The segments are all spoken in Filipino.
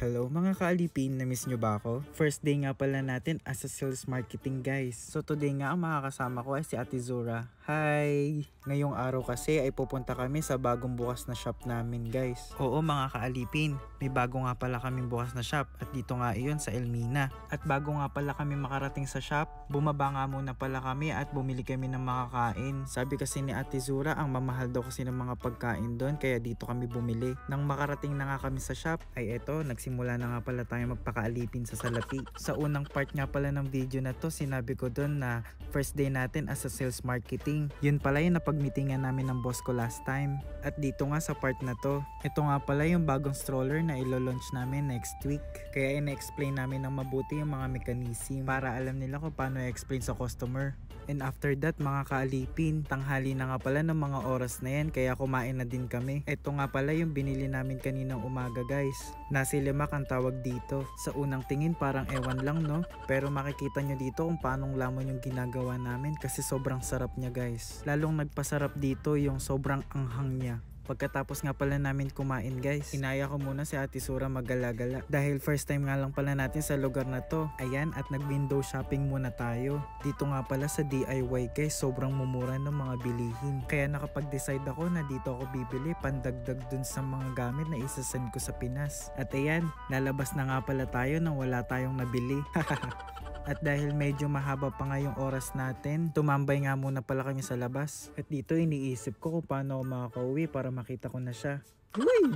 Hello mga kaalipin, na-miss nyo ba ako? First day nga pala natin as a sales marketing guys. So today nga ang makakasama ko ay si Ate Zura. Hi! Ngayong araw kasi ay pupunta kami sa bagong bukas na shop namin guys. Oo mga kaalipin, may bago nga pala kaming bukas na shop at dito nga iyon sa Elmina. At bago nga pala kami makarating sa shop, bumaba nga muna pala kami at bumili kami ng makakain. Sabi kasi ni Ate Zura, ang mamahal daw kasi ng mga pagkain doon kaya dito kami bumili. Nang makarating na nga kami sa shop, ay eto, nagsimula na nga pala tayo magpakaalipin sa salapi. Sa unang part nga pala ng video na to, sinabi ko doon na first day natin as a sales marketing. Yun pala yung napagmeetingan namin ng boss ko last time. At dito nga sa part na to, ito nga pala yung bagong stroller na ilo-launch namin next week. Kaya ina-explain namin ng mabuti yung mga mechanism para alam nila kung paano i-explain sa customer. And after that mga kaalipin, tanghali na nga pala ng mga oras na yan kaya kumain na din kami. Ito nga pala yung binili namin kaninang umaga guys. Nasilimak ang tawag dito. Sa unang tingin parang ewan lang no, pero makikita nyo dito kung paanong lamon yung ginagawa namin kasi sobrang sarap niya guys. Lalong nagpasarap dito yung sobrang anghang niya. Pagkatapos nga pala namin kumain guys, inaya ko muna si Ate Zura magala-gala dahil first time nga lang pala natin sa lugar na to. Ayan, at nag window shopping muna tayo. Dito nga pala sa DIY guys, sobrang mumura ng mga bilihin. Kaya nakapag-decide ako na dito ako bibili pandagdag dun sa mga gamit na isasend ko sa Pinas. At ayan, lalabas na nga pala tayo nang wala tayong nabili. At dahil medyo mahaba pa nga yung oras natin, tumambay nga muna pala kami sa labas. At dito iniisip ko kung paano ako makakauwi para makita ko na siya. Uy!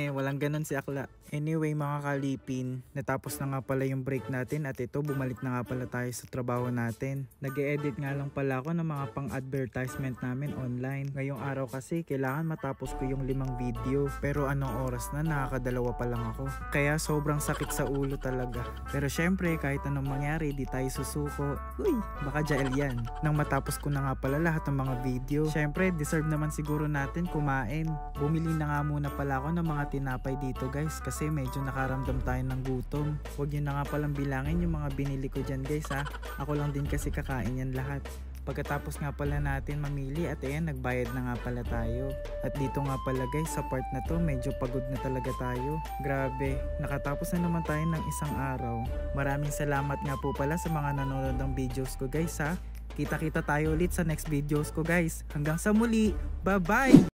Walang ganon si Akla. Anyway mga kalipin, natapos na nga pala yung break natin at ito bumalik na nga pala tayo sa trabaho natin. Nag-e-edit nga lang pala ako ng mga pang-advertisement namin online. Ngayong araw kasi kailangan matapos ko yung 5 video. Pero anong oras na, nakakadalawa pa lang ako. Kaya sobrang sakit sa ulo talaga. Pero syempre kahit anong mangyari, di tayo susuko. Uy! Baka jail yan. Nang matapos ko na nga pala lahat ng mga video, syempre deserve naman siguro natin kumain. Bumili na nga muna pala ako ng mga tinapay dito guys kasi medyo nakaramdam tayo ng gutom. Huwag nyo na nga palang bilangin yung mga binili ko dyan guys ha. Ako lang din kasi kakain yan lahat. Pagkatapos nga pala natin mamili at ayan, nagbayad na nga pala tayo. At dito nga pala guys, sa part na to medyo pagod na talaga tayo. Grabe, nakatapos na naman tayo ng isang araw. Maraming salamat nga po pala sa mga nanonood ng videos ko guys ha. Kita-kita tayo ulit sa next videos ko guys. Hanggang sa muli, bye bye!